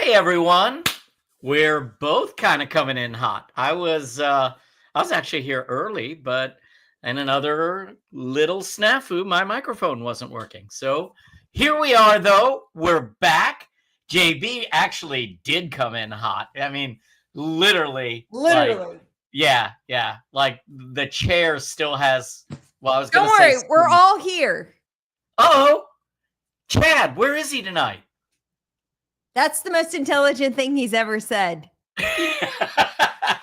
Hey everyone, we're both kind of coming in hot. I was actually here early, but in another little snafu, my microphone wasn't working. So here we are, though. We're back. JB actually did come in hot. I mean, literally. Literally. Yeah. Like the chair still has. Well, I was going Don't to say. worry, we're all here. Oh, Chad, where is he tonight? That's the most intelligent thing he's ever said. I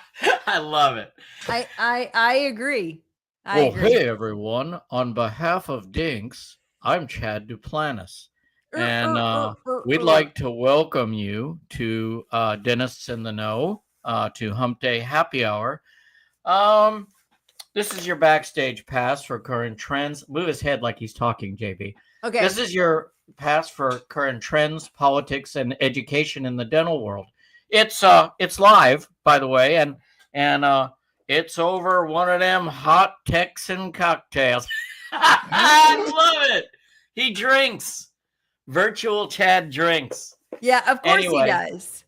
love it. I agree. Hey everyone. On behalf of DINKs, I'm Chad Duplantis. And we'd like to welcome you to Dentists in the Know, to Hump Day Happy Hour. This is your backstage pass for current trends. Move his head like he's talking, JB. Okay. This is your pass for current trends, politics, and education in the dental world. It's live, by the way, and it's over one of them hot Texan cocktails. I love it. He drinks. Virtual Chad drinks. Yeah, of course Anyway, he does.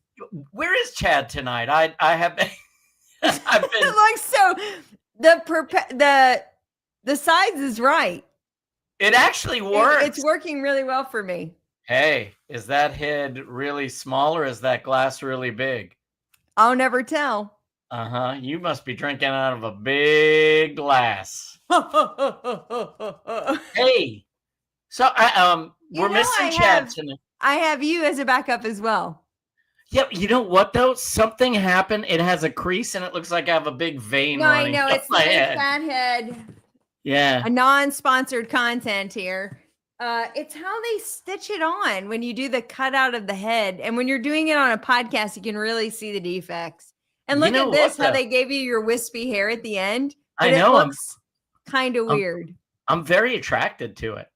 Where is Chad tonight? I have been. I've been. It looks so. The size is right. It actually works. It's working really well for me. Hey, is that head really small or is that glass really big? I'll never tell. You must be drinking out of a big glass. Hey, so we're missing Chad tonight. I have you as a backup as well. Yep. You know what though? Something happened. It has a crease and it looks like I have a big vein running I know. up my head. Fat head. Yeah. A non-sponsored content here. It's how they stitch it on when you do the cutout of the head. And when you're doing it on a podcast, you can really see the defects. And look at this, how they gave you your wispy hair at the end. I know. It looks kind of weird. I'm very attracted to it.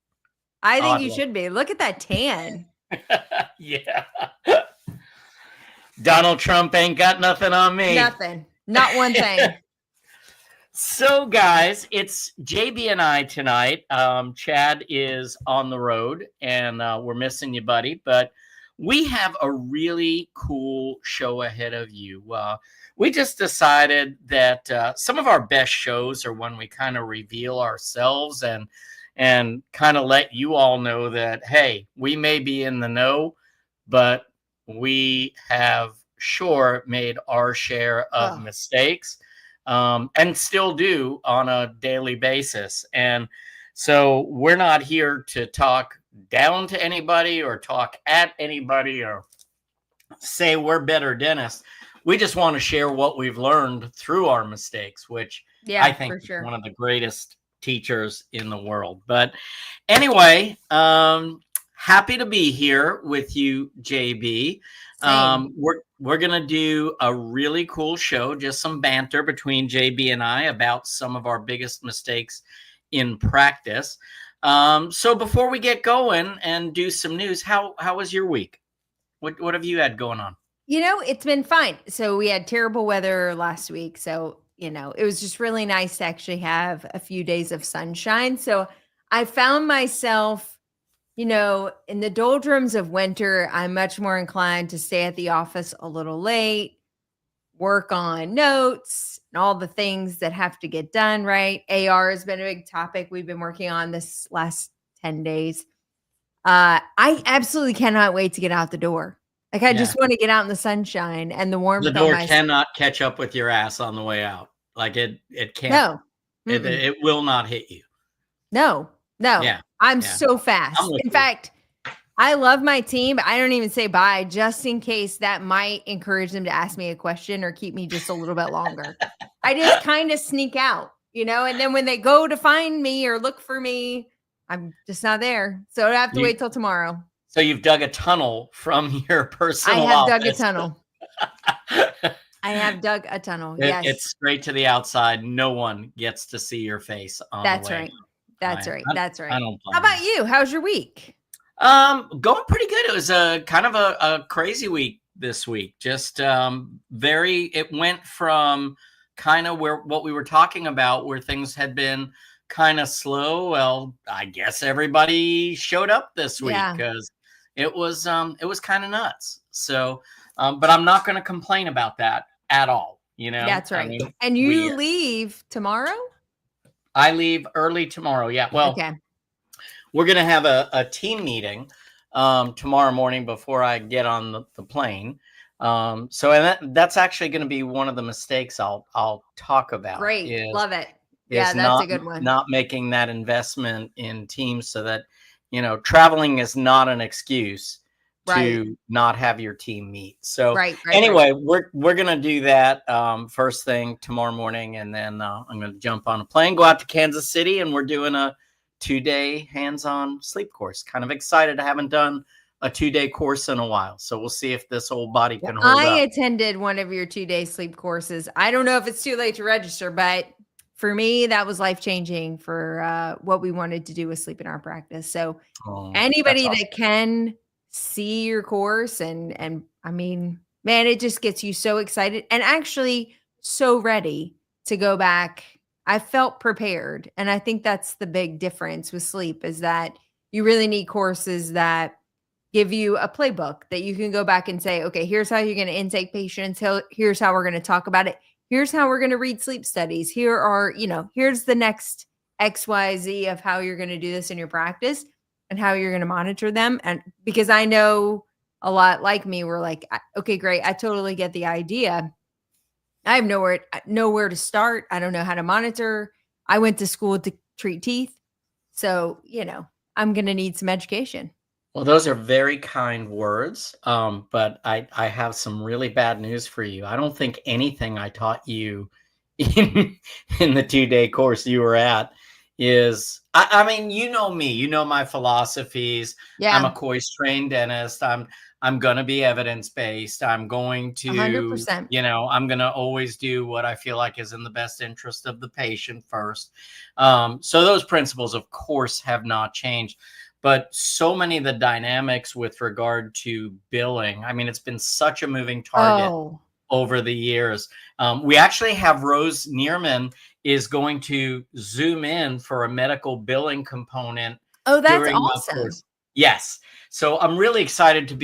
I think you should be. Look at that tan. Yeah. Donald Trump ain't got nothing on me. Nothing. Not one thing. So, guys, it's JB and I tonight. Chad is on the road, and we're missing you, buddy. But we have a really cool show ahead of you. We just decided that some of our best shows are when we kind of reveal ourselves and kind of let you all know that, hey, we may be in the know, but we have sure made our share of mistakes. And still do on a daily basis. And so we're not here to talk down to anybody or talk at anybody or say we're better dentists. We just want to share what we've learned through our mistakes, which I think is one of the greatest teachers in the world. But anyway, happy to be here with you, JB. We're going to do a really cool show, just some banter between JB and I about some of our biggest mistakes in practice. So before we get going and do some news, how was your week? What have you had going on? You know, it's been fine. So we had terrible weather last week. So, you know, it was just really nice to actually have a few days of sunshine. So I found myself, you know, in the doldrums of winter, I'm much more inclined to stay at the office a little late, work on notes and all the things that have to get done, right? AR has been a big topic we've been working on this last 10 days. I absolutely cannot wait to get out the door. Like, I just want to get out in the sunshine and the warmth. The door cannot catch up with your ass on the way out. Like it can't. No. It will not hit you. No. Yeah. I'm so fast. In fact, I love my team, but I don't even say bye just in case that might encourage them to ask me a question or keep me just a little bit longer. I just kind of sneak out, you know, and then when they go to find me or look for me, I'm just not there. So I have to wait till tomorrow. So you've dug a tunnel from your personal office. I have dug a tunnel. I have dug a tunnel. Yes. It's straight to the outside. No one gets to see your face on the way. Right. That's right. That's right. I don't How about you? How's your week? Going pretty good. It was a kind of a crazy week this week. Just it went from kind of what we were talking about, where things had been kind of slow. Well, I guess everybody showed up this week because it was kind of nuts. So, but I'm not going to complain about that at all. That's I right. mean, And you leave tomorrow? I leave early tomorrow. Yeah. Well, Okay. we're going to have a team meeting tomorrow morning before I get on the plane. So and that's actually going to be one of the mistakes I'll talk about. Great. Love it. Yeah, Is that's a good one. not making that investment in teams, so that traveling is not an excuse to not have your team meet. So anyway, we're gonna do that first thing tomorrow morning, and then I'm gonna jump on a plane, go out to Kansas City, and we're doing a 2-day hands-on sleep course. Kind of excited. I haven't done a 2-day course in a while, so we'll see if this old body can hold up. I attended one of your 2-day sleep courses. I don't know if it's too late to register, but for me, that was life-changing for what we wanted to do with sleep in our practice. So anybody that can see your course and I mean, man, it just gets you so excited and actually so ready to go back. I felt prepared. And I think that's the big difference with sleep, is that you really need courses that give you a playbook that you can go back and say, okay, here's how you're going to intake patients. Here's how we're going to talk about it. Here's how we're going to read sleep studies. Here's the next XYZ of how you're going to do this in your practice and how you're going to monitor them. And because I know a lot like me, we're like, okay, great. I totally get the idea. I have nowhere to start. I don't know how to monitor. I went to school to treat teeth. So, I'm going to need some education. Well, those are very kind words, but I have some really bad news for you. I don't think anything I taught you in the 2-day course you were at is. I mean, you know me, you know my philosophies. Yeah. I'm a COIS trained dentist. I'm going to be evidence based. I'm going to 100%. I'm going to always do what I feel like is in the best interest of the patient first. So those principles, of course, have not changed. But so many of the dynamics with regard to billing, I mean, it's been such a moving target over the years. We actually have Rose Neerman is going to Zoom in for a medical billing component. Oh, that's awesome. Yes. So I'm really excited to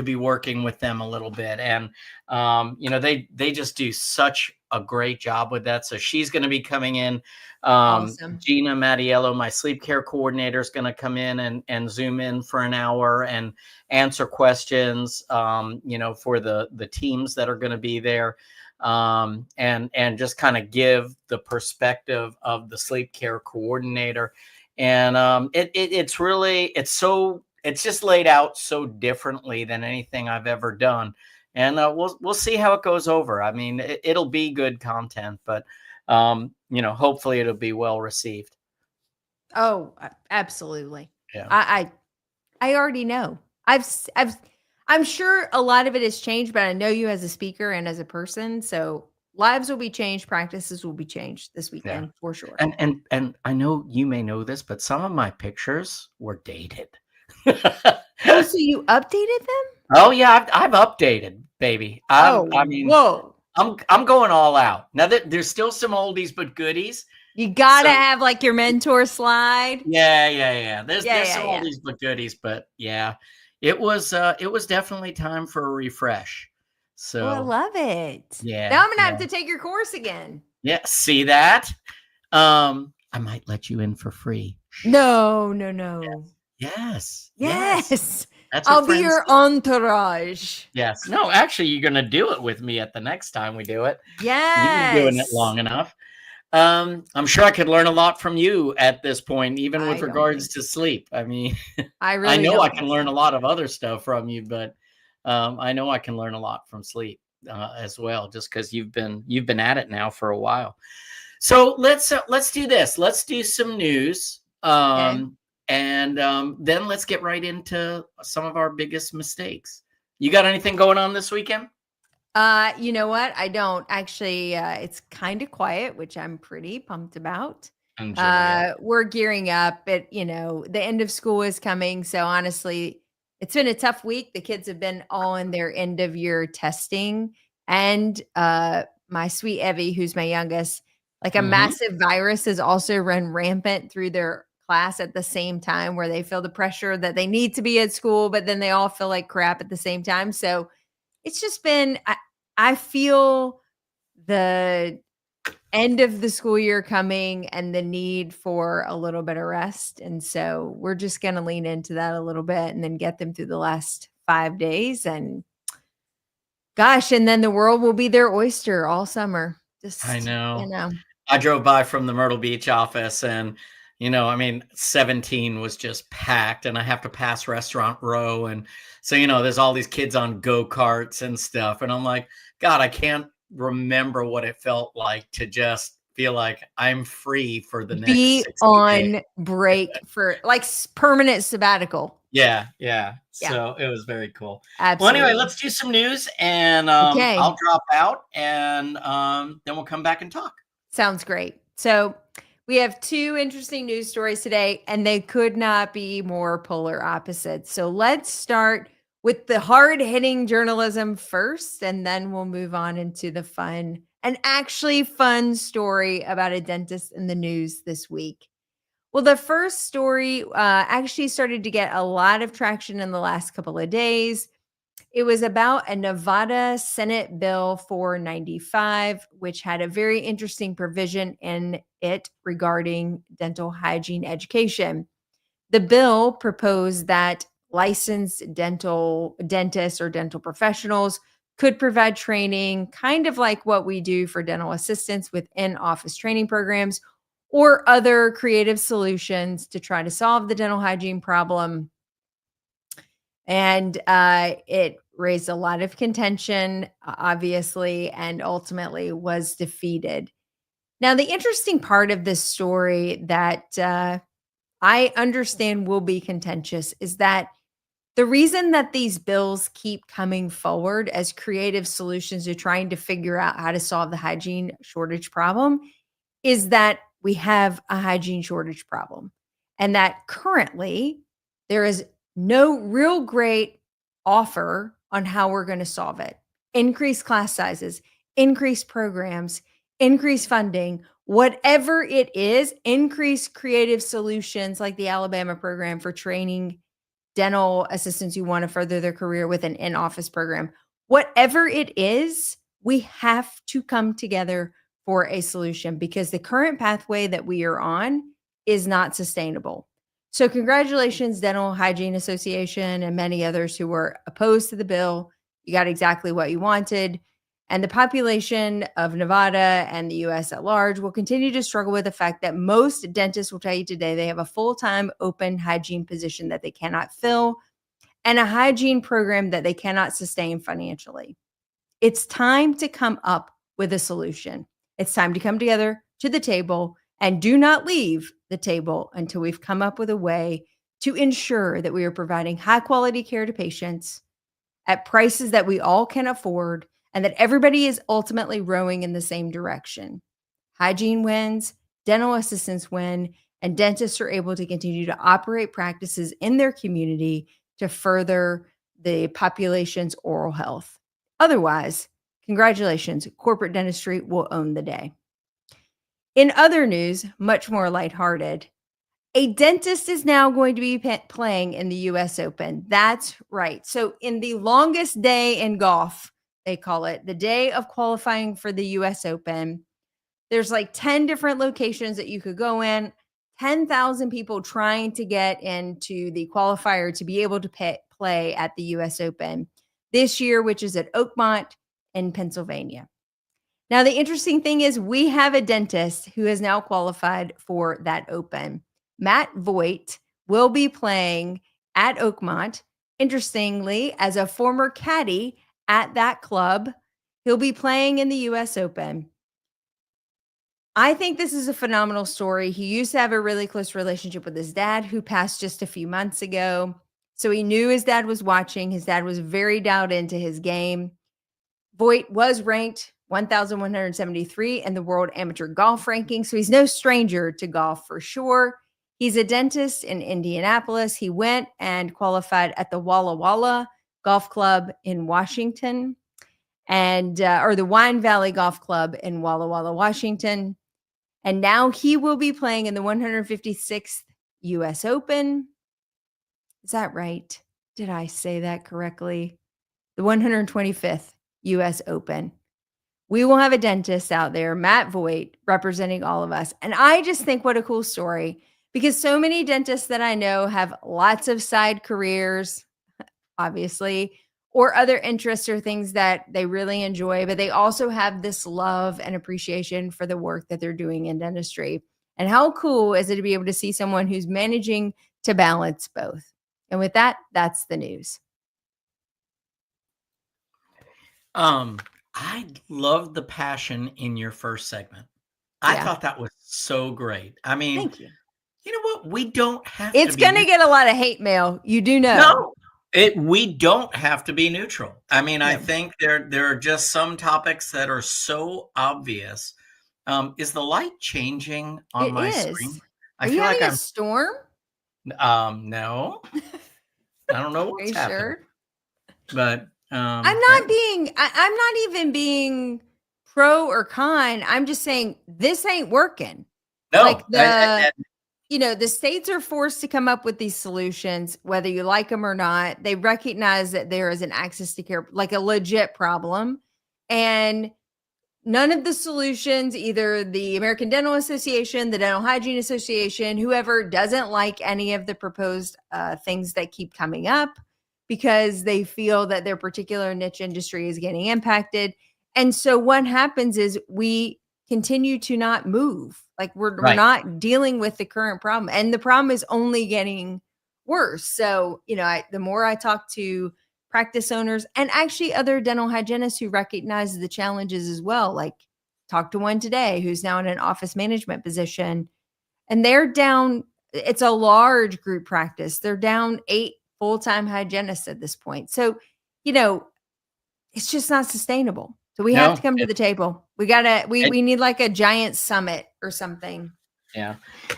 be working with them a little bit. And, they just do such a great job with that. So she's going to be coming in. Awesome. Gina Mattiello, my sleep care coordinator, is going to come in and Zoom in for an hour and answer questions, for the teams that are going to be there. And just kind of give the perspective of the sleep care coordinator. And it's just laid out so differently than anything I've ever done. And we'll see how it goes over. I mean, it'll be good content, but hopefully it'll be well received. Oh, absolutely. Yeah. I already know. I'm sure a lot of it has changed, but I know you as a speaker and as a person. So lives will be changed. Practices will be changed this weekend for sure. And I know you may know this, but some of my pictures were dated. Oh, so you updated them? Oh yeah, I've updated, baby. Whoa. I'm going all out. Now that there's still some oldies but goodies. You gotta have like your mentor slide. Yeah. There's some oldies but goodies, but yeah, it was definitely time for a refresh. So I love it. Yeah. Now I'm gonna have to take your course again. Yeah, see that? I might let you in for free. No. Yes. I'll be your entourage. Yes. No, actually, you're going to do it with me at the next time we do it. Yes. You've been doing it long enough. I'm sure I could learn a lot from you at this point, even with regards to sleep. I mean, I know I can learn a lot of other stuff from you, but I know I can learn a lot from sleep as well, just because you've been at it now for a while. So let's do this. Let's do some news. And then let's get right into some of our biggest mistakes. You got anything going on this weekend? You know what? I don't actually. It's kind of quiet, which I'm pretty pumped about. We're gearing up. The end of school is coming. So honestly, it's been a tough week. The kids have been all in their end of year testing, and my sweet Evie, who's my youngest, like a massive virus has also run rampant through their class at the same time where they feel the pressure that they need to be at school, but then they all feel like crap at the same time. So it's just been, I feel the end of the school year coming and the need for a little bit of rest. And so we're just going to lean into that a little bit and then get them through the last 5 days. And gosh, and then the world will be their oyster all summer. I Just, know. I drove by from the Myrtle Beach office and, 17 was just packed and I have to pass Restaurant Row. And so, there's all these kids on go-karts and stuff. And I'm like, God, I can't remember what it felt like to just feel like I'm free for the next be 60 on days. break for like permanent sabbatical. Yeah. Yeah. So it was very cool. Absolutely. Well, anyway, let's do some news and Okay. I'll drop out and then we'll come back and talk. Sounds great. So we have 2 interesting news stories today, and they could not be more polar opposites. So let's start with the hard-hitting journalism first, and then we'll move on into the fun and actually fun story about a dentist in the news this week. Well, the first story actually started to get a lot of traction in the last couple of days. It was about a Nevada Senate Bill 495, which had a very interesting provision in it regarding dental hygiene education. The bill proposed that licensed dentists or dental professionals could provide training, kind of like what we do for dental assistants with in-office training programs or other creative solutions to try to solve the dental hygiene problem. And it raised a lot of contention, obviously, and ultimately was defeated. Now, the interesting part of this story that I understand will be contentious is that the reason that these bills keep coming forward as creative solutions to trying to figure out how to solve the hygiene shortage problem is that we have a hygiene shortage problem and that currently there is no real great offer on how we're going to solve it. Increase class sizes, increase programs, increase funding, whatever it is, increase creative solutions like the Alabama program for training dental assistants who want to further their career with an in-office program. Whatever it is, we have to come together for a solution because the current pathway that we are on is not sustainable. So congratulations, Dental Hygiene Association and many others who were opposed to the bill. You got exactly what you wanted. And the population of Nevada and the US at large will continue to struggle with the fact that most dentists will tell you today they have a full-time open hygiene position that they cannot fill and a hygiene program that they cannot sustain financially. It's time to come up with a solution. It's time to come together to the table and do not leave the table until we've come up with a way to ensure that we are providing high quality care to patients at prices that we all can afford and that everybody is ultimately rowing in the same direction. Hygiene wins, dental assistants win, and dentists are able to continue to operate practices in their community to further the population's oral health. Otherwise, congratulations, corporate dentistry will own the day. In other news, much more lighthearted, a dentist is now going to be playing in the US Open. That's right. So in the longest day in golf, they call it, the day of qualifying for the US Open, there's like 10 different locations that you could go in, 10,000 people trying to get into the qualifier to be able to play at the US Open this year, which is at Oakmont in Pennsylvania. Now, the interesting thing is we have a dentist who has now qualified for that Open. Matt Voigt will be playing at Oakmont. Interestingly, as a former caddy at that club, he'll be playing in the US Open. I think this is a phenomenal story. He used to have a really close relationship with his dad, who passed just a few months ago. So he knew his dad was watching. His dad was very dialed into his game. Voigt was ranked 1,173 in the World Amateur Golf Ranking. So he's no stranger to golf for sure. He's a dentist in Indianapolis. He went and qualified at the Walla Walla Golf Club in Washington and or the Wine Valley Golf Club in Walla Walla, Washington. And now he will be playing in the 156th US Open. Is that right? Did I say that correctly? The 125th US Open. We will have a dentist out there, Matt Voigt, representing all of us. And I just think what a cool story, because so many dentists that I know have lots of side careers, obviously, or other interests or things that they really enjoy, but they also have this love and appreciation for the work that they're doing in dentistry. And how cool is it to be able to see someone who's managing to balance both? And with that, that's the news. I loved the passion in your first segment. I thought that was so great. I mean, thank you. You know what? We don't have it's to be going to get a lot of hate mail. You do know. No, we don't have to be neutral. I mean, No. I think there are just some topics that are so obvious. Is the light changing on my screen? Are you having a storm? No. I don't know what's happening. Sure? But I'm not even being pro or con. I'm just saying this ain't working. No, like the states are forced to come up with these solutions, whether you like them or not. They recognize that there is an access to care, like a legit problem. And none of the solutions, either the American Dental Association, the Dental Hygiene Association, whoever doesn't like any of the proposed things that keep coming up because they feel that their particular niche industry is getting impacted. And so what happens is we continue to not move. Like we're not dealing with the current problem, and the problem is only getting worse. So, the more I talk to practice owners and actually other dental hygienists who recognize the challenges as well, like talked to one today who's now in an office management position, and they're down. It's a large group practice. They're down 8 full-time hygienists at this point. So, it's just not sustainable. So we have to come to the table. We need like a giant summit or something. Yeah.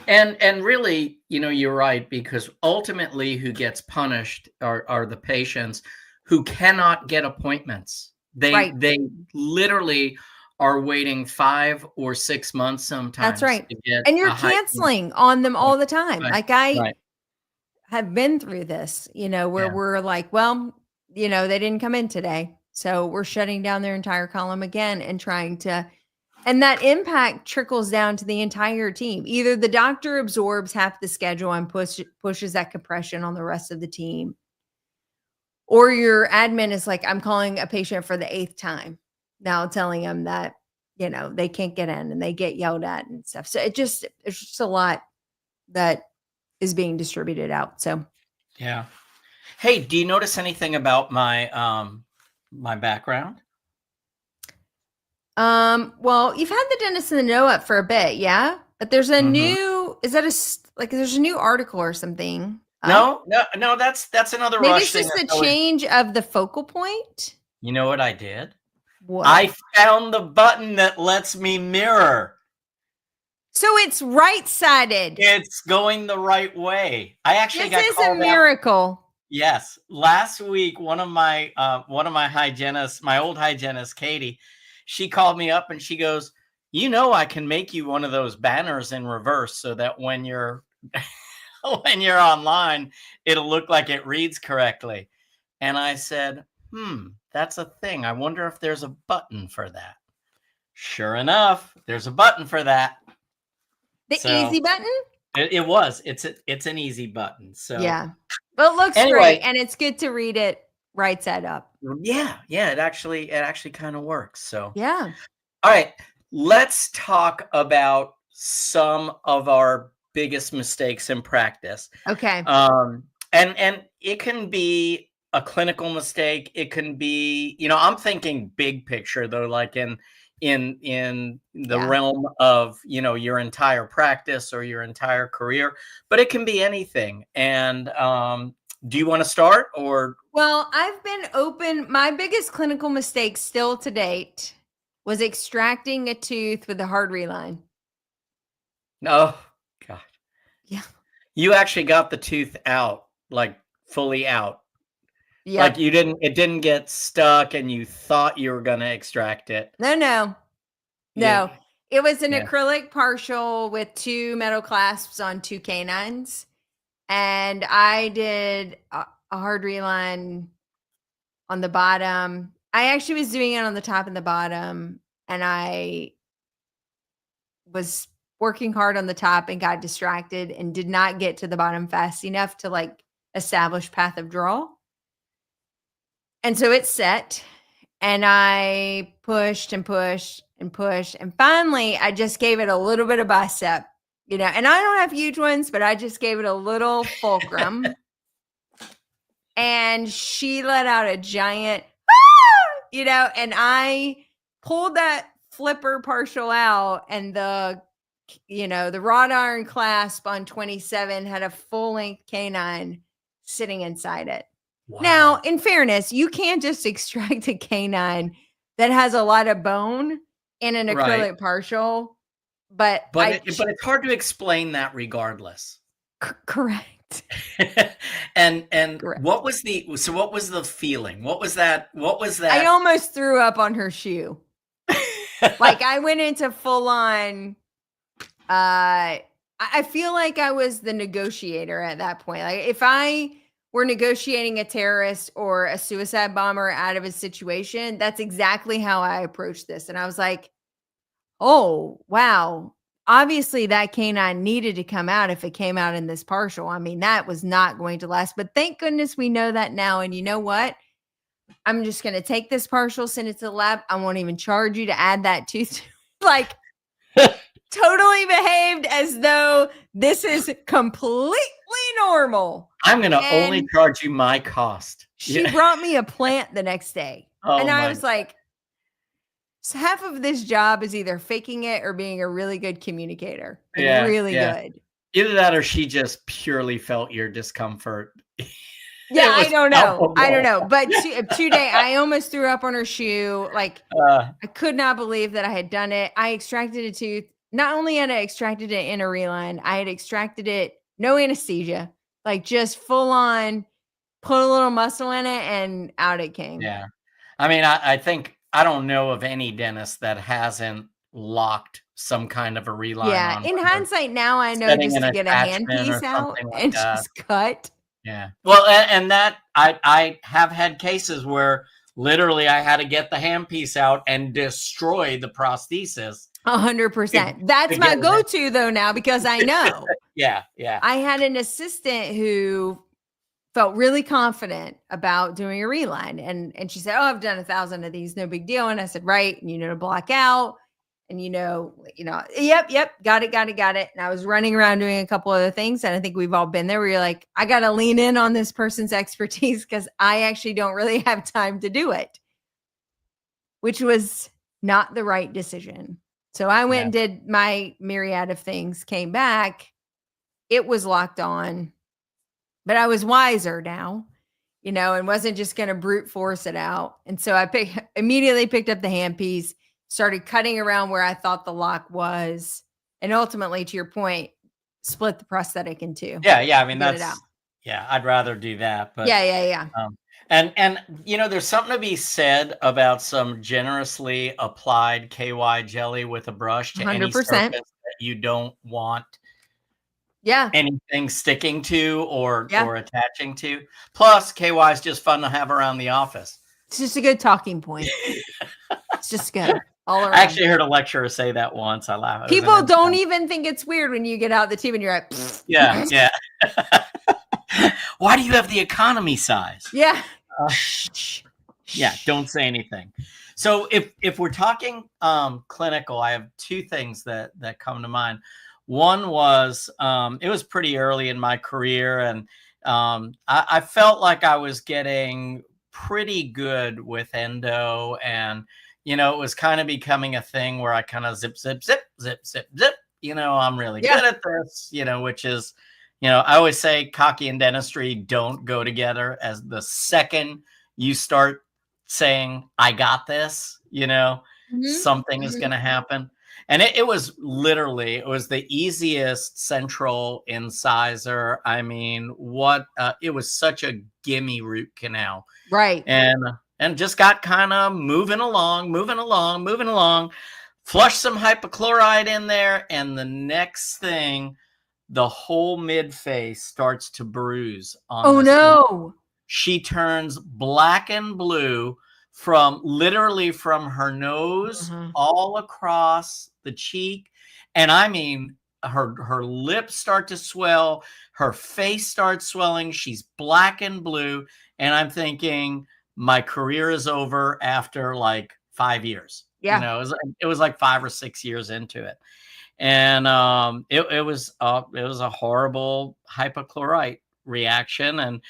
And really, you're right, because ultimately who gets punished are the patients who cannot get appointments. They literally are waiting 5 or 6 months sometimes. That's right. And you're canceling on them all the time. Right. Like I have been through this, where we're like, well, they didn't come in today. So we're shutting down their entire column again and and that impact trickles down to the entire team. Either the doctor absorbs half the schedule and pushes that compression on the rest of the team, or your admin is like, I'm calling a patient for the 8th time now, telling them that, they can't get in and they get yelled at and stuff. So it's just a lot that is being distributed out. So, yeah. Hey, do you notice anything about my, my background? Well, you've had the dentist in the know up for a bit, yeah? But there's a new, there's a new article or something? No, that's another Maybe rush it's just a change of the focal point. You know what I did? What? I found the button that lets me mirror. So it's right-sided. It's going the right way. I actually got called out. This is a miracle. Yes. Last week, one of my hygienists, my old hygienist, Katie, she called me up and she goes, I can make you one of those banners in reverse so that when you're when you're online, it'll look like it reads correctly. And I said, that's a thing. I wonder if there's a button for that. Sure enough, there's a button for that. The easy button? It was. It's an easy button. So yeah. Well, it looks great, and it's good to read it right side up. Yeah. It actually kind of works. So yeah. All right. Let's talk about some of our biggest mistakes in practice. Okay. And it can be a clinical mistake. It can be, I'm thinking big picture though, like in the realm of, your entire practice or your entire career, but it can be anything. And do you want to start or? Well, I've been open. My biggest clinical mistake still to date was extracting a tooth with a hard reline. Oh, God. Yeah. You actually got the tooth out, like fully out. Yeah. Like it didn't get stuck and you thought you were going to extract it. No. It was an acrylic partial with 2 metal clasps on 2 canines. and I did a hard reline on the bottom. I actually was doing it on the top and the bottom, and I was working hard on the top and got distracted and did not get to the bottom fast enough to like establish path of draw. And so it set, and I pushed and pushed and pushed, and finally I just gave it a little bit of bicep, and I don't have huge ones, but I just gave it a little fulcrum. And she let out a giant, and I pulled that flipper partial out, and the wrought iron clasp on 27 had a full length canine sitting inside it. Wow. Now, in fairness, you can't just extract a canine that has a lot of bone in an acrylic partial, but it's hard to explain that regardless. Correct. and Correct. what was the feeling? What was that? I almost threw up on her shoe. Like I went into full on, I feel like I was the negotiator at that point. Like if I were negotiating a terrorist or a suicide bomber out of a situation, that's exactly how I approached this. And I was like, oh, wow. Obviously, that canine needed to come out if it came out in this partial. I mean, that was not going to last. But thank goodness we know that now. And you know what? I'm just going to take this partial, send it to the lab. I won't even charge you to add that tooth. Like, totally behaved as though this is completely normal. I'm going to only charge you my cost. She brought me a plant the next day. And I was like, so half of this job is either faking it or being a really good communicator. Really good. Either that or she just purely felt your discomfort. Yeah, I don't know. But today I almost threw up on her shoe. Like I could not believe that I had done it. I extracted a tooth. Not only had I extracted it in a reline, I had extracted it, no anesthesia, like just full on, put a little muscle in it and out it came. Yeah. I mean, I think, I don't know of any dentist that hasn't locked some kind of a reline. Yeah. In hindsight now, I know just to get a handpiece out and just cut. Yeah. Well, and that I have had cases where literally I had to get the handpiece out and destroy the prosthesis. 100%. That's my go-to though now, because I know. Yeah. I had an assistant who felt really confident about doing a reline, and she said, "Oh, I've done 1,000 of these, no big deal." And I said, "Right, and to block out, and yep, got it." And I was running around doing a couple other things, and I think we've all been there where you're like, I got to lean in on this person's expertise because I actually don't really have time to do it, which was not the right decision. So I went and did my myriad of things, came back, it was locked on. But I was wiser now, and wasn't just going to brute force it out. And so I immediately picked up the handpiece, started cutting around where I thought the lock was, and ultimately, to your point, split the prosthetic in two. Yeah. I mean, I'd rather do that. But yeah. And there's something to be said about some generously applied KY jelly with a brush to 100%. Any surface that you don't want. Yeah. Anything sticking to or attaching to. Plus, KY is just fun to have around the office. It's just a good talking point. It's just good all around. I actually heard a lecturer say that once. I laughed. People don't even think it's weird when you get out the tube and you're like, pfft. Yeah. Why do you have the economy size? Yeah. Yeah. Don't say anything. So if we're talking clinical, I have two things that come to mind. One was, it was pretty early in my career, and I felt like I was getting pretty good with endo, and, it was kind of becoming a thing where I kind of zip. I'm really good at this, which is, I always say cocky and dentistry don't go together. As the second you start saying, I got this, something is going to happen. And it was the easiest central incisor. I mean, it was such a gimme root canal. Right. And just got kind of moving along, flushed some hypochlorite in there. And the next thing, the whole mid face starts to bruise on Oh this. no. She turns black and blue from literally from her nose all across the cheek. And I mean, her lips start to swell, her face starts swelling, she's black and blue. And I'm thinking, my career is over after like 5 years. Yeah. You know, it was like 5 or 6 years into it. And it was a horrible hypochlorite reaction. And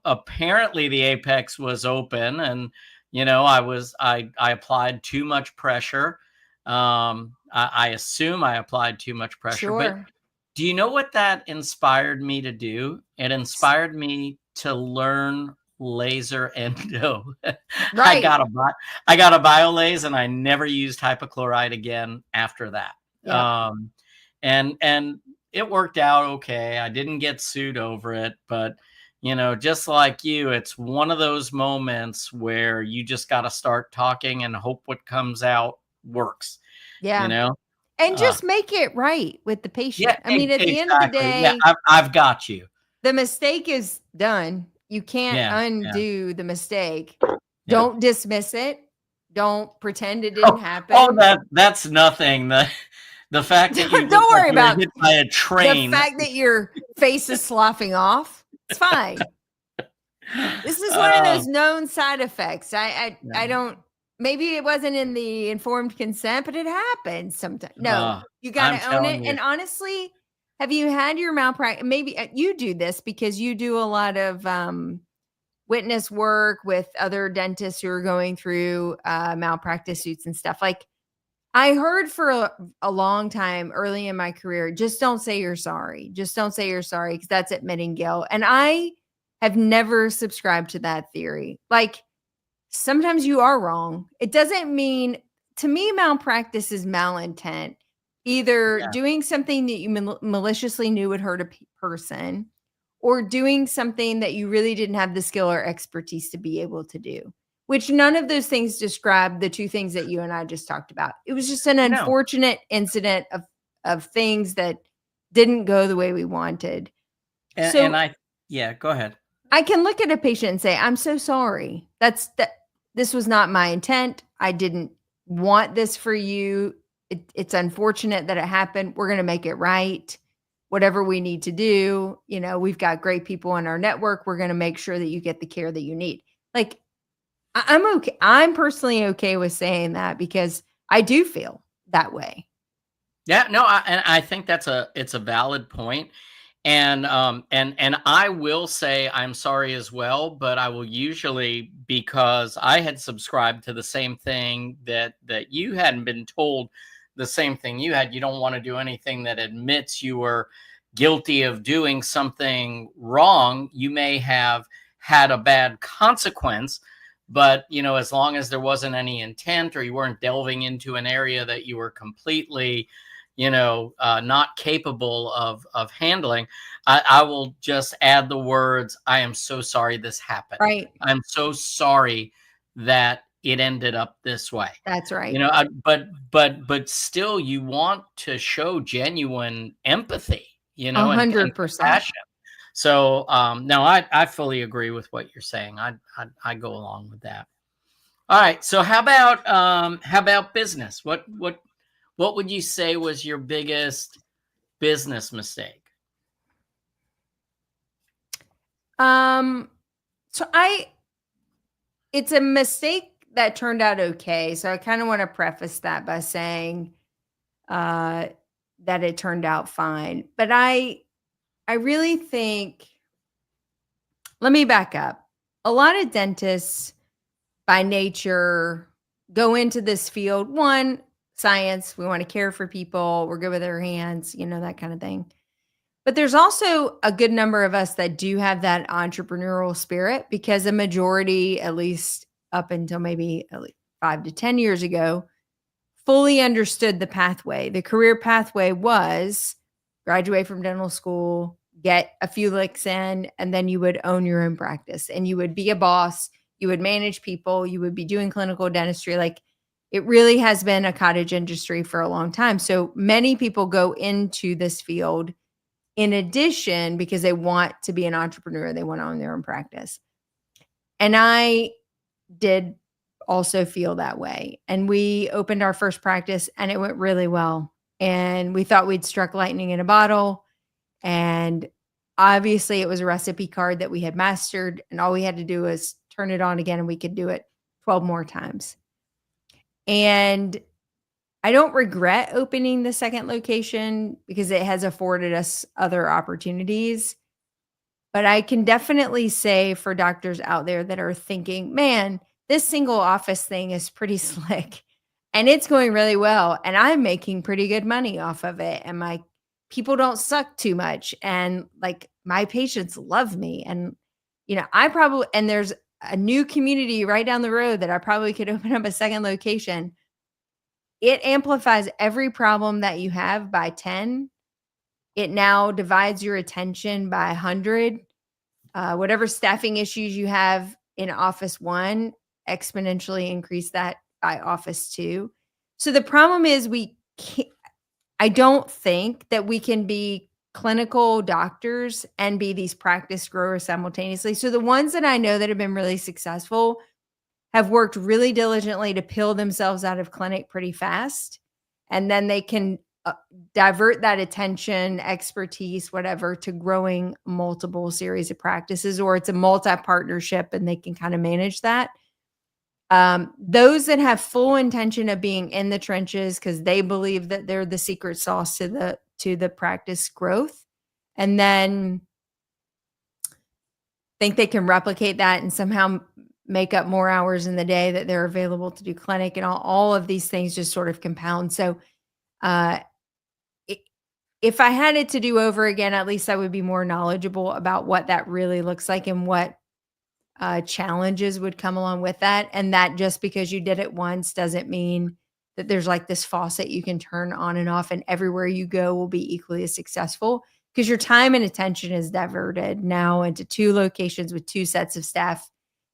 apparently the apex was open, and I applied too much pressure. I assume I applied too much pressure. Sure. But do you know what that inspired me to do? It inspired me to learn laser endo. Right. I got a biolaser, and I never used hypochlorite again after that. Yep. And it worked out okay. I didn't get sued over it, but just like you, it's one of those moments where you just got to start talking and hope what comes out works. Yeah. And just make it right with the patient. Yeah, I mean, at the end of the day, yeah, I've got you. The mistake is done. You can't undo the mistake. Yeah. Don't dismiss it. Don't pretend it didn't happen. Oh, that's nothing. The fact that you don't worry about hit by a train. The fact that your face is sloughing off. It's fine. This is one of those known side effects. I don't. Maybe it wasn't in the informed consent, but it happens sometimes. No, you got to own it. And honestly, have you had your malpractice? Maybe you do this because you do a lot of witness work with other dentists who are going through malpractice suits and stuff. Like, I heard for a long time early in my career, just don't say you're sorry. Just don't say you're sorry, because that's admitting guilt. And I have never subscribed to that theory. Like, sometimes you are wrong. It doesn't mean, to me, malpractice is malintent. Either doing something that you maliciously knew would hurt a person, or doing something that you really didn't have the skill or expertise to be able to do, which none of those things describe the two things that you and I just talked about. It was just an unfortunate incident of things that didn't go the way we wanted. Go ahead. I can look at a patient and say, I'm so sorry. This was not my intent. I didn't want this for you. It's unfortunate that it happened. We're going to make it right. Whatever we need to do, we've got great people in our network. We're going to make sure that you get the care that you need. Like, I'm okay. I'm personally okay with saying that, because I do feel that way. Yeah, no, I think it's a valid point. And I will say I'm sorry as well, but I will usually, because I had subscribed to the same thing that you hadn't been told the same thing you had. You don't want to do anything that admits you were guilty of doing something wrong. You may have had a bad consequence, but as long as there wasn't any intent, or you weren't delving into an area that you were completely not capable of handling, I will just add the words, I am so sorry this happened. Right. I'm so sorry that it ended up this way. That's right. But still, you want to show genuine empathy, 100%. and compassion. So no, I fully agree with what you're saying. I go along with that. All right. So how about business? What would you say was your biggest business mistake? It's a mistake that turned out okay. So I kind of want to preface that by saying that it turned out fine. But I really think, let me back up. A lot of dentists by nature go into this field, one, science, we want to care for people, we're good with our hands, that kind of thing. But there's also a good number of us that do have that entrepreneurial spirit, because a majority, at least up until maybe 5 to 10 years ago, fully understood the pathway. The career pathway was graduate from dental school, get a few licks in, and then you would own your own practice, and you would be a boss, you would manage people, you would be doing clinical dentistry. Like, it really has been a cottage industry for a long time. So many people go into this field in addition, because they want to be an entrepreneur, they want to own their own practice. And I did also feel that way. And we opened our first practice and it went really well. And we thought we'd struck lightning in a bottle. And obviously, it was a recipe card that we had mastered. And all we had to do was turn it on again and we could do it 12 more times. And I don't regret opening the second location because it has afforded us other opportunities. But I can definitely say for doctors out there that are thinking, man, this single office thing is pretty slick and it's going really well. And I'm making pretty good money off of it. And my people don't suck too much. And like my patients love me. And, and there's a new community right down the road that I probably could open up a second location. It amplifies every problem that you have by 10. It now divides your attention by 100. Whatever staffing issues you have in office 1, exponentially increase that by office 2. So the problem is I don't think that we can be clinical doctors and be these practice growers simultaneously. So the ones that I know that have been really successful have worked really diligently to peel themselves out of clinic pretty fast. And then they can divert that attention, expertise, whatever, to growing multiple series of practices, or it's a multi-partnership and they can kind of manage that. Those that have full intention of being in the trenches because they believe that they're the secret sauce to the practice growth, and then think they can replicate that and somehow make up more hours in the day that they're available to do clinic, and all of these things just sort of compound. So if I had it to do over again, at least I would be more knowledgeable about what that really looks like and what challenges would come along with that. And that just because you did it once doesn't mean that there's like this faucet you can turn on and off and everywhere you go will be equally as successful, because your time and attention is diverted now into 2 locations with 2 sets of staff,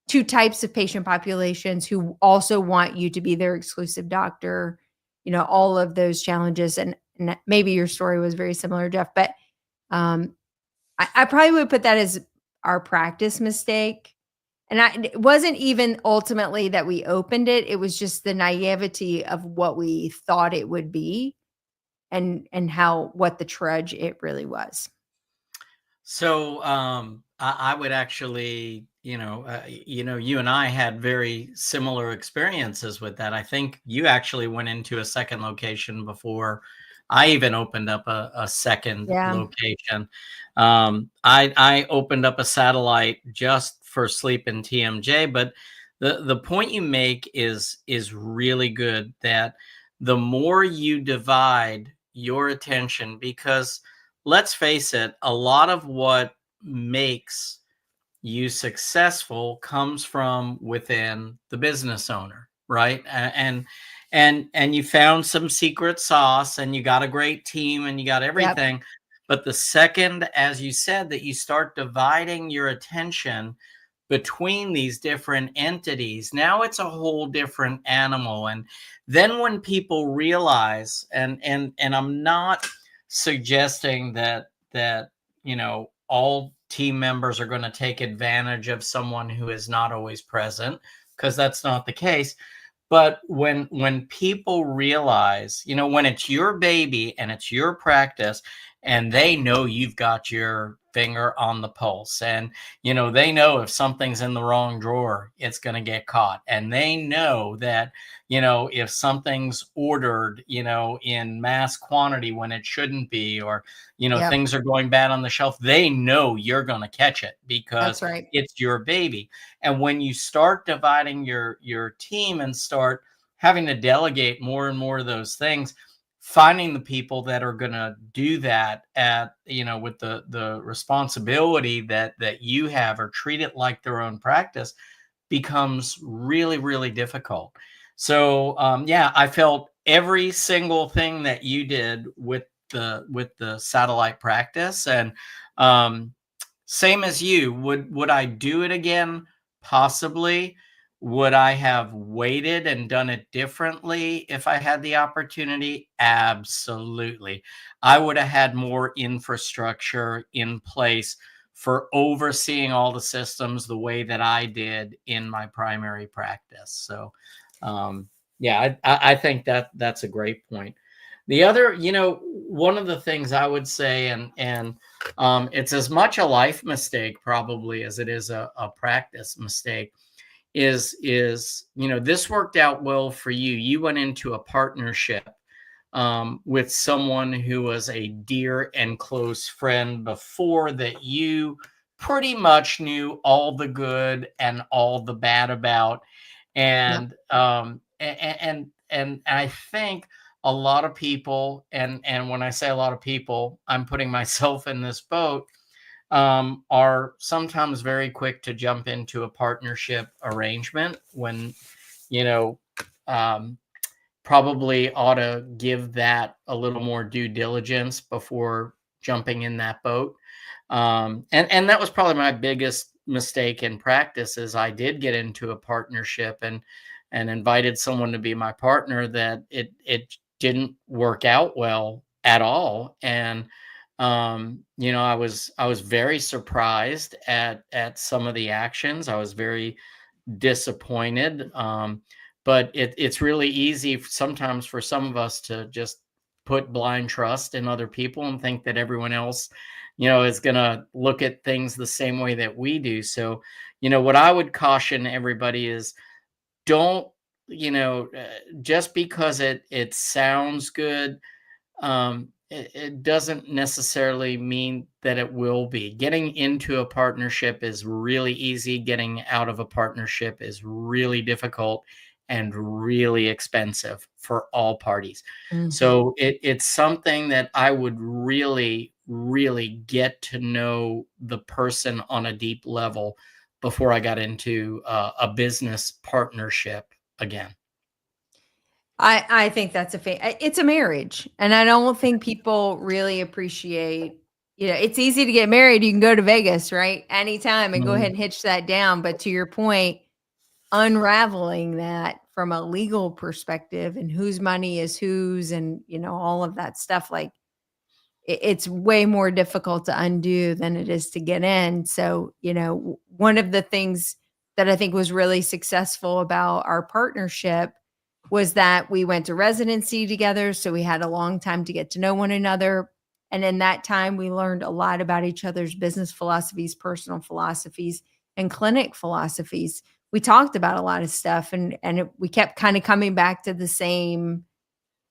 2 types of patient populations who also want you to be their exclusive doctor, all of those challenges. And maybe your story was very similar, Jeff, but I probably would put that as our practice mistake. And it wasn't even ultimately that we opened it. It was just the naivety of what we thought it would be and what the trudge it really was. So I would actually, you and I had very similar experiences with that. I think you actually went into a second location before I even opened up a second location. I opened up a satellite just for sleep and TMJ, but the point you make is really good, that the more you divide your attention, because let's face it, a lot of what makes you successful comes from within the business owner, right? And you found some secret sauce and you got a great team and you got everything. Yep. But the second, as you said, that you start dividing your attention between these different entities, now it's a whole different animal. And then when people realize, and I'm not suggesting that all team members are going to take advantage of someone who is not always present, because that's not the case. But when people realize, when it's your baby and it's your practice, and they know you've got your finger on the pulse, and they know if something's in the wrong drawer, it's going to get caught, and they know that if something's ordered in mass quantity when it shouldn't be, or yep. things are going bad on the shelf, they know you're going to catch it because right. It's your baby. And when you start dividing your team and start having to delegate more and more of those things, finding the people that are going to do that at, with the responsibility that you have, or treat it like their own practice, becomes really, really difficult. So, I felt every single thing that you did with the satellite practice, and same as you. Would I do it again? Possibly. Would I have waited and done it differently if I had the opportunity? Absolutely. I would have had more infrastructure in place for overseeing all the systems the way that I did in my primary practice. So, yeah, I think that's a great point. The other, one of the things I would say, and it's as much a life mistake probably as it is a practice mistake, is this worked out well for you. You went into a partnership with someone who was a dear and close friend before, that you pretty much knew all the good and all the bad about. Yep. And I think a lot of people, and when I say a lot of people, I'm putting myself in this boat, are sometimes very quick to jump into a partnership arrangement when, you know, um, probably ought to give that a little more due diligence before jumping in that boat. And that was probably my biggest mistake in practice, is I did get into a partnership and invited someone to be my partner that it didn't work out well at all. And I was very surprised at some of the actions. I was very disappointed. But it's really easy sometimes for some of us to just put blind trust in other people and think that everyone else, is going to look at things the same way that we do. So, what I would caution everybody is, don't, just because it sounds good, it doesn't necessarily mean that it will be. Getting into a partnership is really easy. Getting out of a partnership is really difficult and really expensive for all parties. Mhm. So it's something that I would really, really get to know the person on a deep level before I got into a business partnership again. I think that's it's a marriage, and I don't think people really appreciate, it's easy to get married. You can go to Vegas, right? Anytime and go ahead Mhm. and hitch that down. But to your point, unraveling that from a legal perspective and whose money is whose, and all of that stuff, like it's way more difficult to undo than it is to get in. So, one of the things that I think was really successful about our partnership was that we went to residency together. So we had a long time to get to know one another. And in that time, we learned a lot about each other's business philosophies, personal philosophies, and clinic philosophies. We talked about a lot of stuff, we kept kind of coming back to the same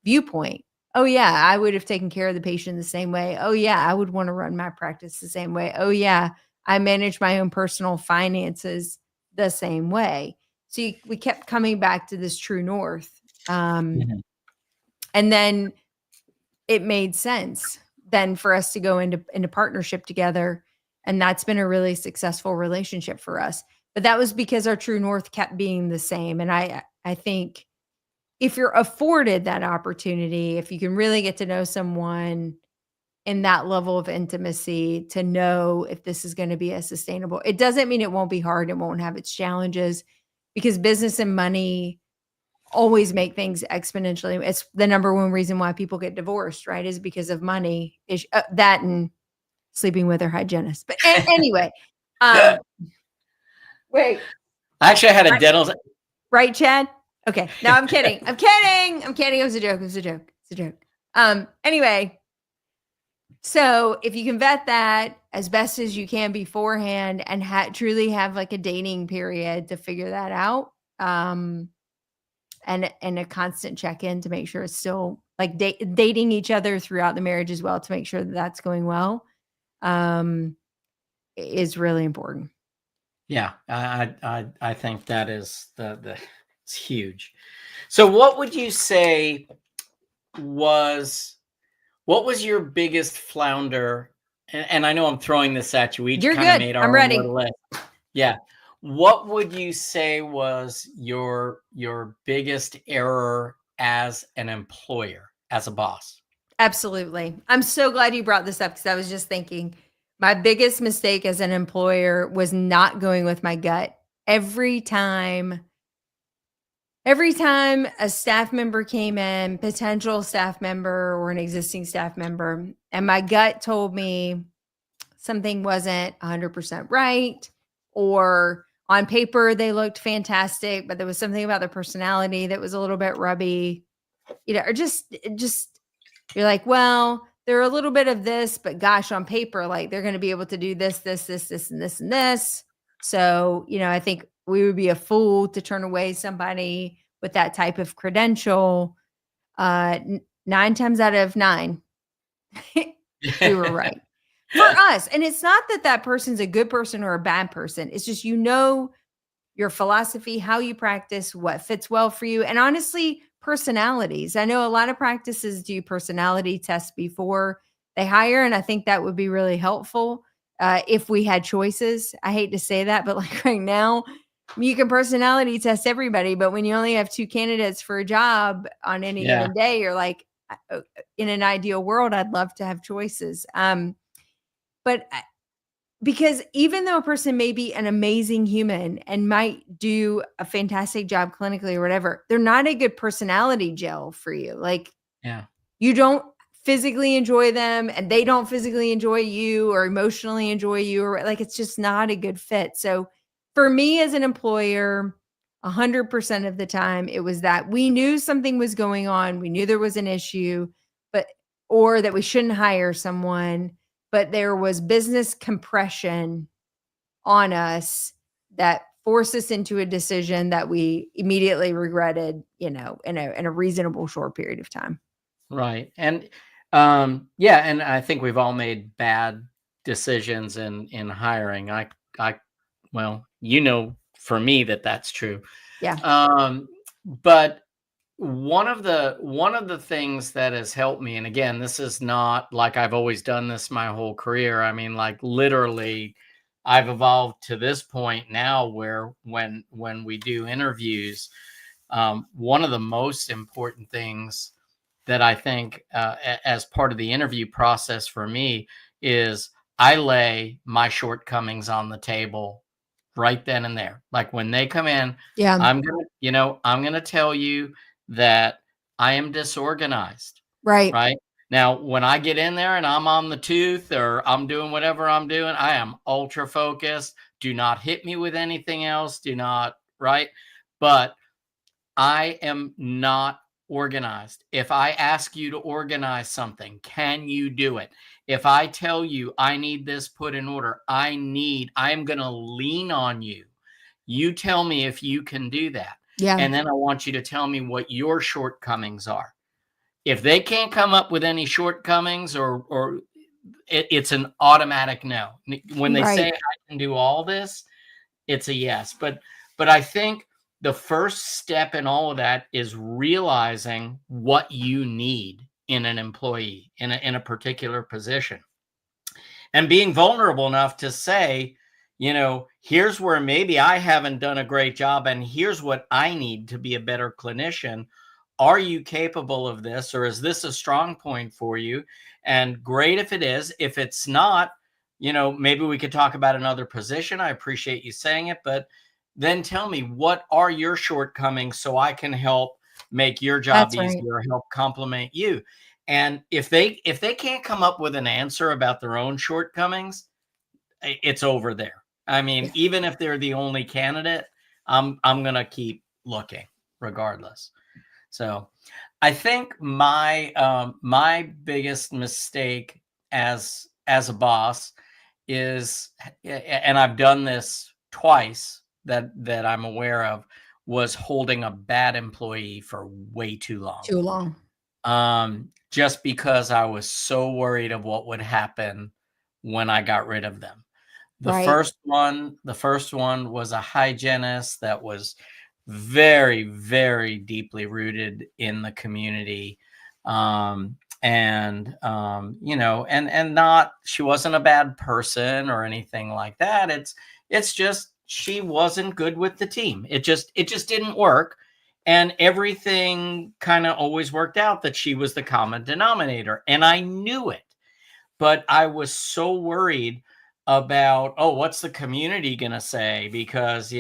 viewpoint. Oh, yeah, I would have taken care of the patient the same way. Oh, yeah, I would want to run my practice the same way. Oh, yeah, I manage my own personal finances the same way. So we kept coming back to this true north. Mhm. And then it made sense then for us to go into partnership together. And that's been a really successful relationship for us. But that was because our true north kept being the same. And I think if you're afforded that opportunity, if you can really get to know someone in that level of intimacy to know if this is going to be a sustainable, it doesn't mean it won't be hard. It won't have its challenges, because business and money always make things exponentially. It's the number one reason why people get divorced, right? Is because of money, is that and sleeping with their hygienist. But anyway, um, wait, Actually, I had a dental. right, Chad? Okay. No, I'm kidding. I'm kidding. I'm kidding. It was a joke. It was a joke. It's a joke. Anyway, so if you can vet that as best as you can beforehand and truly have like a dating period to figure that out, and a constant check-in to make sure it's still like dating each other throughout the marriage as well, to make sure that that's going well, is really important. Yeah, I think that is the it's huge. So was what was your biggest flounder? And I know I'm throwing this at you. We each You're kind of good. made I'm our own ready. little list. Yeah. What would you say was your biggest error as an employer, as a boss? Absolutely. I'm so glad you brought this up, because I was just thinking my biggest mistake as an employer was not going with my gut. Every time every time a staff member came in, potential staff member or an existing staff member, and my gut told me something wasn't 100% right, or on paper they looked fantastic, but there was something about their personality that was a little bit rubby, or just you're like, well, they're a little bit of this, but gosh, on paper, like they're going to be able to do this, and this, and this. So, I think we would be a fool to turn away somebody with that type of credential. 9 times out of 9, we were right for us. And it's not that that person's a good person or a bad person. It's just, your philosophy, how you practice, what fits well for you. And honestly, personalities. I know a lot of practices do personality tests before they hire. And I think that would be really helpful if we had choices. I hate to say that, but like right now, you can personality test everybody. But when you only have 2 candidates for a job on any given day, you're like, in an ideal world, I'd love to have choices. But because even though a person may be an amazing human and might do a fantastic job clinically or whatever, they're not a good personality gel for you. Like, you don't physically enjoy them and they don't physically enjoy you or emotionally enjoy you, or like, it's just not a good fit. So for me as an employer, 100% of the time, it was that we knew something was going on. We knew there was an issue, or that we shouldn't hire someone, but there was business compression on us that forced us into a decision that we immediately regretted, in a reasonable short period of time. Right. And and I think we've all made bad decisions in hiring. Well, for me that's true. Yeah. But one of the things that has helped me, and again, this is not like I've always done this my whole career. I mean, like literally, I've evolved to this point now where when we do interviews, one of the most important things that I think as part of the interview process for me is I lay my shortcomings on the table right then and there. Like when they come in, I'm gonna tell you that I am disorganized. Right. Now, when I get in there and I'm on the tooth or I'm doing whatever I'm doing, I am ultra focused. Do not hit me with anything else. Do not. Right. But I am not organized. If I ask you to organize something, can you do it? If I tell you I need this put in order, I am going to lean on you. You tell me if you can do that. Yeah. And then I want you to tell me what your shortcomings are. If they can't come up with any shortcomings or it's an automatic no. When they say I can do all this, it's a yes. But I think the first step in all of that is realizing what you need in an employee in a particular position, and being vulnerable enough to say, here's where maybe I haven't done a great job and here's what I need to be a better clinician. Are you capable of this, or is this a strong point for you? And great if it is. If it's not, maybe we could talk about another position. I appreciate you saying it, but then tell me, what are your shortcomings so I can help make your job easier, or help complement you. And if they can't come up with an answer about their own shortcomings, it's over there. I mean, even if they're the only candidate, I'm going to keep looking regardless. So I think my biggest mistake as a boss is, and I've done this twice that I'm aware of, was holding a bad employee for way too long. Just because I was so worried of what would happen when I got rid of them. The first one was a hygienist that was very, very deeply rooted in the community. And she wasn't a bad person or anything like that. It's just, she wasn't good with the team. It just didn't work. And everything kind of always worked out that she was the common denominator. And I knew it, but I was so worried about, what's the community going to say? Because,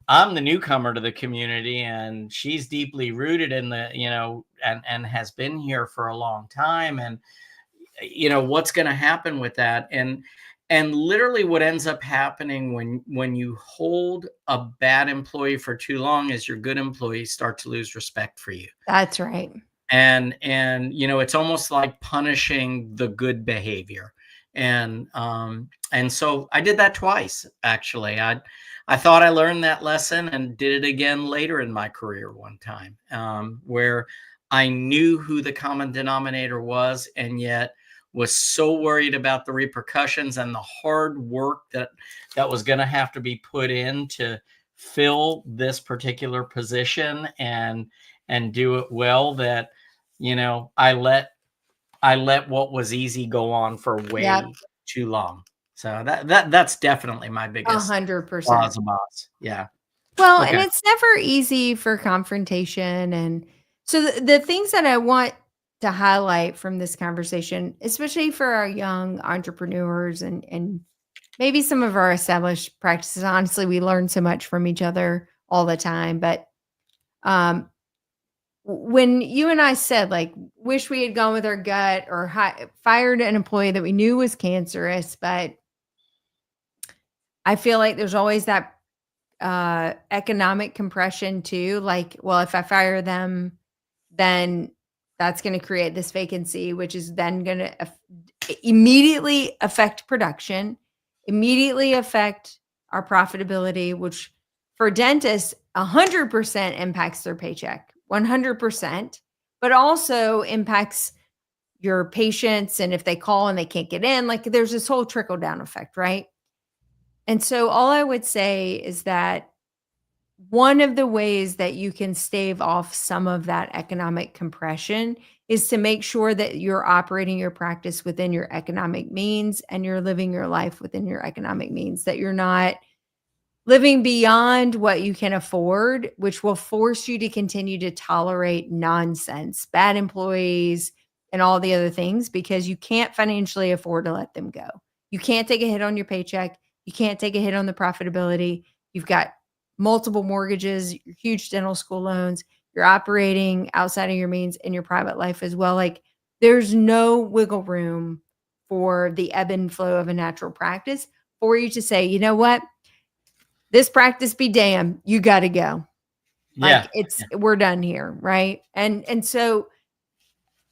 I'm the newcomer to the community, and she's deeply rooted in the, and has been here for a long time. And, what's going to happen with that? And literally what ends up happening when you hold a bad employee for too long is your good employees start to lose respect for you. That's right. And it's almost like punishing the good behavior. And so I did that twice, actually. I thought I learned that lesson and did it again later in my career one time, where I knew who the common denominator was, and yet was so worried about the repercussions and the hard work that was going to have to be put in to fill this particular position and do it well, that I let what was easy go on for way Yep. too long. So that's definitely my biggest 100%. flaws boss. Yeah. Well, Okay. and it's never easy for confrontation. And so the things that I want to highlight from this conversation, especially for our young entrepreneurs and maybe some of our established practices, honestly, we learn so much from each other all the time. But when you and I said, like, wish we had gone with our gut or fired an employee that we knew was cancerous, but I feel like there's always that economic compression too. Like, well, if I fire them, then that's going to create this vacancy, which is then going to immediately affect production, immediately affect our profitability, which for dentists, 100% impacts their paycheck, 100%, but also impacts your patients. And if they call and they can't get in, like there's this whole trickle down effect, right? And so all I would say is that one of the ways that you can stave off some of that economic compression is to make sure that you're operating your practice within your economic means and you're living your life within your economic means, that you're not living beyond what you can afford, which will force you to continue to tolerate nonsense, bad employees, and all the other things, because you can't financially afford to let them go. You can't take a hit on your paycheck. You can't take a hit on the profitability. You've got multiple mortgages, huge dental school loans. You're operating outside of your means in your private life as well. Like there's no wiggle room for the ebb and flow of a natural practice for you to say, you know what? This practice be damned, you got to go. Like we're done here. Right. And so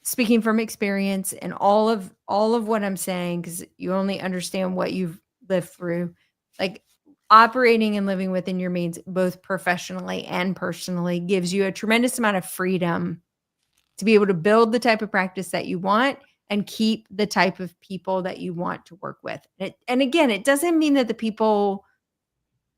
speaking from experience and all of what I'm saying, because you only understand what you've lived through, like operating and living within your means, both professionally and personally, gives you a tremendous amount of freedom to be able to build the type of practice that you want and keep the type of people that you want to work with. And again, it doesn't mean that the people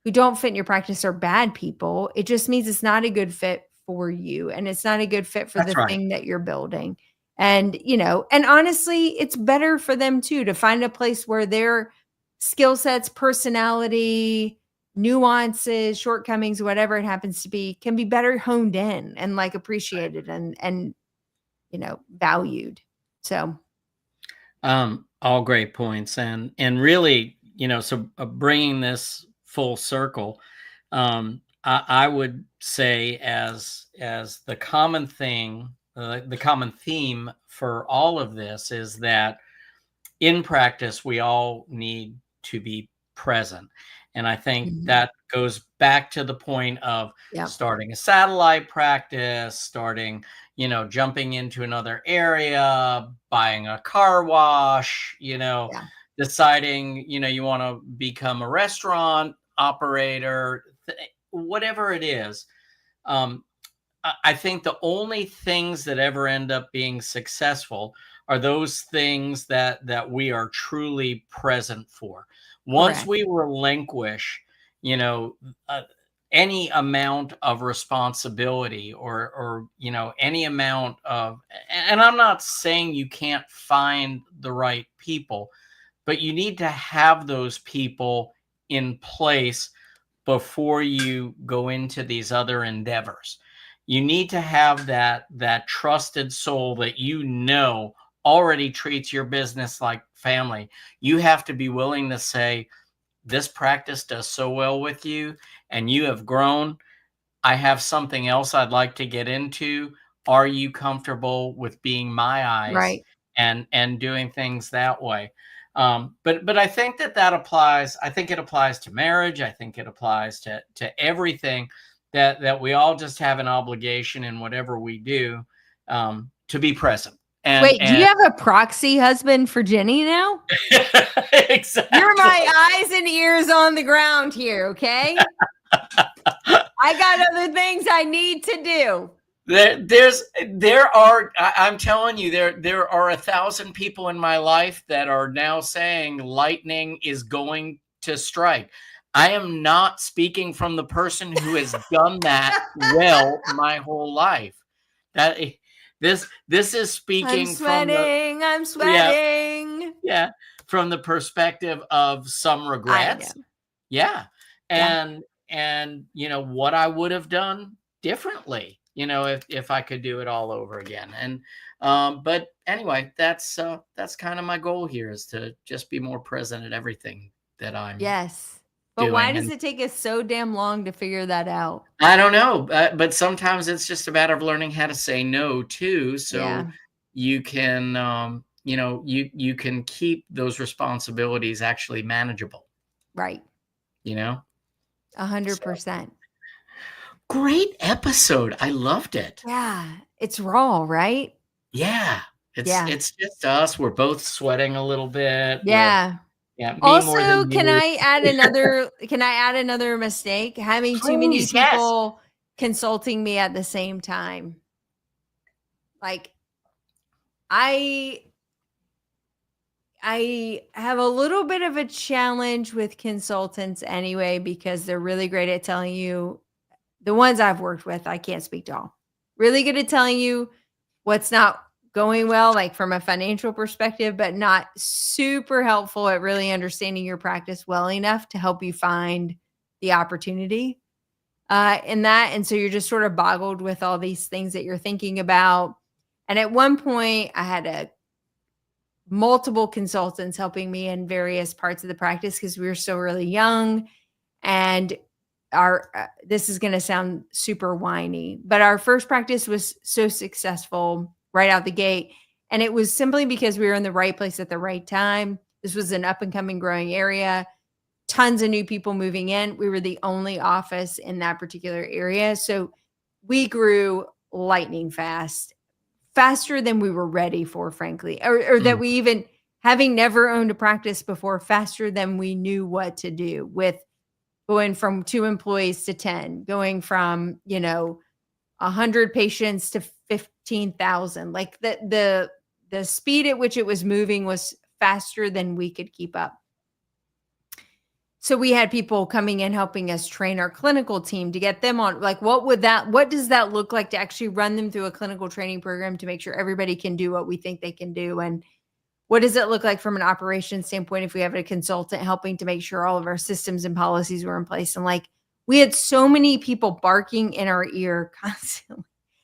who don't fit in your practice are bad people. It just means it's not a good fit for you. And it's not a good fit for thing that you're building. And, and honestly, it's better for them too, to find a place where their skill sets, personality, nuances, shortcomings, whatever it happens to be, can be better honed in and like appreciated and valued. So all great points. And really, so bringing this full circle, I would say as the common thing, the common theme for all of this is that in practice, we all need to be present. And I think that goes back to the point of starting a satellite practice, jumping into another area, buying a car wash, deciding, you want to become a restaurant operator, whatever it is. I think the only things that ever end up being successful are those things that we are truly present for. Once we relinquish, any amount of responsibility or any amount of, and I'm not saying you can't find the right people, but you need to have those people in place before you go into these other endeavors. You need to have that trusted soul that already treats your business like family. You have to be willing to say, this practice does so well with you, and you have grown. I have something else I'd like to get into. Are you comfortable with being my eyes Right. and doing things that way? But I think that applies. I think it applies to marriage. I think it applies to everything, that we all just have an obligation in whatever we do, to be present. Wait, do you And have a proxy husband for Jenny now? exactly. You're my eyes and ears on the ground here, okay? I got other things I need to do. I'm telling you, there are 1,000 people in my life that are now saying lightning is going to strike. I am not speaking from the person who has done that well my whole life. That this is speaking from the I'm sweating. yeah, from the perspective of some regrets. Yeah. And what I would have done differently, if I could do it all over again. And but anyway, that's kind of my goal here, is to just be more present at everything that I'm Yes. But why doing. does And it take us so damn long to figure that out? I don't know, but sometimes it's just a matter of learning how to say no too, so Yeah. you can you can keep those responsibilities actually manageable, Right. you know. So, 100%. great episode. I loved it. Yeah. It's raw, right? Yeah. Yeah. It's just us. We're both sweating a little bit. Yeah. Me more Also, than can you. I add another mistake? Having too many Please, yes. people consulting me at the same time. Like I have a little bit of a challenge with consultants anyway, because they're really great at telling you, the ones I've worked with, I can't speak to all. Really good at telling you what's not going well, like from a financial perspective, but not super helpful at really understanding your practice well enough to help you find the opportunity in that. And so you're just sort of boggled with all these things that you're thinking about. And at one point, I had multiple consultants helping me in various parts of the practice because we were still really young. And our this is going to sound super whiny, but our first practice was so successful right out the gate, and it was simply because we were in the right place at the right time. This was an up and coming growing area, tons of new people moving in. We were the only office in that particular area, so we grew lightning fast, faster than we were ready for, frankly, or that Mm. we even, having never owned a practice before, faster than we knew what to do with going from 2 employees to 10, going from, 100 patients to 15,000. Like the speed at which it was moving was faster than we could keep up. So we had people coming in helping us train our clinical team to get them on, like, what does that look like to actually run them through a clinical training program to make sure everybody can do what we think they can do? And what does it look like from an operations standpoint if we have a consultant helping to make sure all of our systems and policies were in place? And like, we had so many people barking in our ear constantly.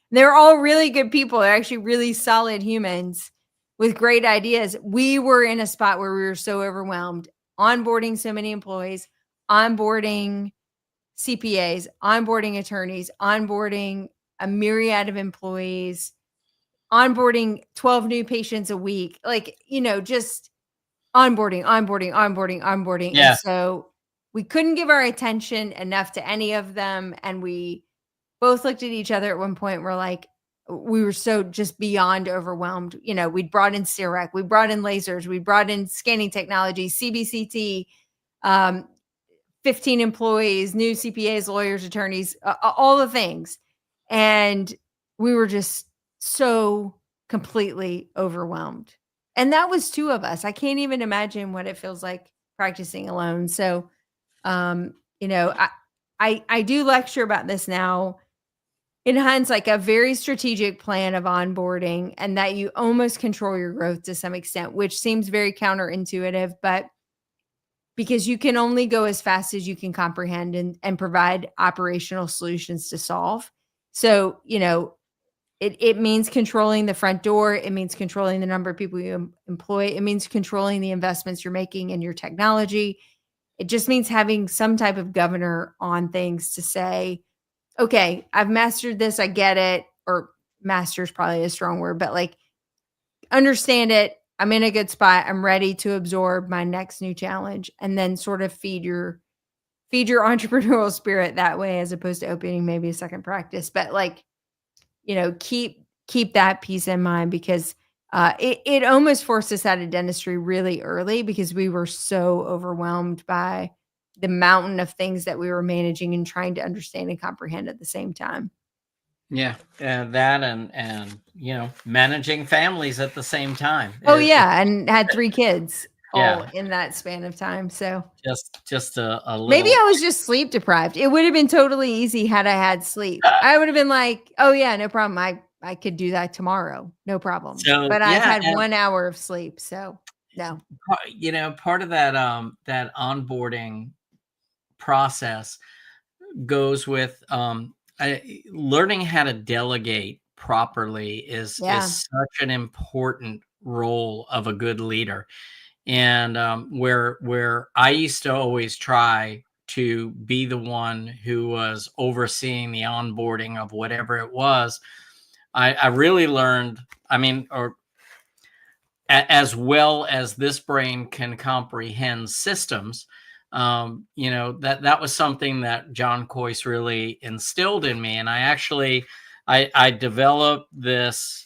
They're all really good people. They're actually really solid humans with great ideas. We were in a spot where we were so overwhelmed, onboarding so many employees, onboarding CPAs, onboarding attorneys, onboarding a myriad of employees, onboarding 12 new patients a week, like, just onboarding. Yeah. And so we couldn't give our attention enough to any of them. And we both looked at each other at one point. We're like, we were so just beyond overwhelmed. We'd brought in CIREC, we brought in lasers, we brought in scanning technology, CBCT, 15 employees, new CPAs, lawyers, attorneys, all the things. And we were just so completely overwhelmed. And that was 2 of us. I can't even imagine what it feels like practicing alone. So, I do lecture about this now in hindsight, like a very strategic plan of onboarding, and that you almost control your growth to some extent, which seems very counterintuitive, but because you can only go as fast as you can comprehend and provide operational solutions to solve. So, it means controlling the front door. It means controlling the number of people you employ. It means controlling the investments you're making in your technology. It just means having some type of governor on things to say, okay, I've mastered this. I get it. Or master is probably a strong word, but like understand it. I'm in a good spot. I'm ready to absorb my next new challenge, and then sort of feed your entrepreneurial spirit that way, as opposed to opening maybe a second practice. But like, keep that piece in mind, because it almost forced us out of dentistry really early, because we were so overwhelmed by the mountain of things that we were managing and trying to understand and comprehend at the same time. Yeah, that and managing families at the same time. Oh yeah, and had 3 kids all Yeah, in that span of time. So just a maybe little. I was just sleep deprived. It would have been totally easy had I had sleep. I would have been like, "Oh yeah, no problem. I could do that tomorrow. No problem." So But I've yeah, had and 1 hour of sleep, so no. part of that that onboarding process goes with learning how to delegate properly is Yeah, such an important role of a good leader. And where I used to always try to be the one who was overseeing the onboarding of whatever it was, I really learned. I mean, or as well as this brain can comprehend systems, that was something that John Coyce really instilled in me. And I developed this,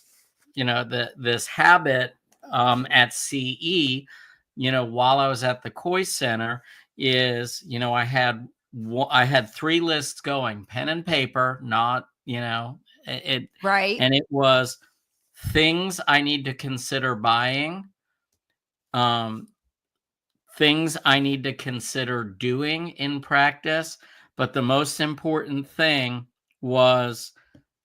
this habit at CE, while I was at the Coyce Center. Is I had 3 lists going, pen and paper, not it, right, and it was things I need to consider buying, um, things I need to consider doing in practice, but the most important thing was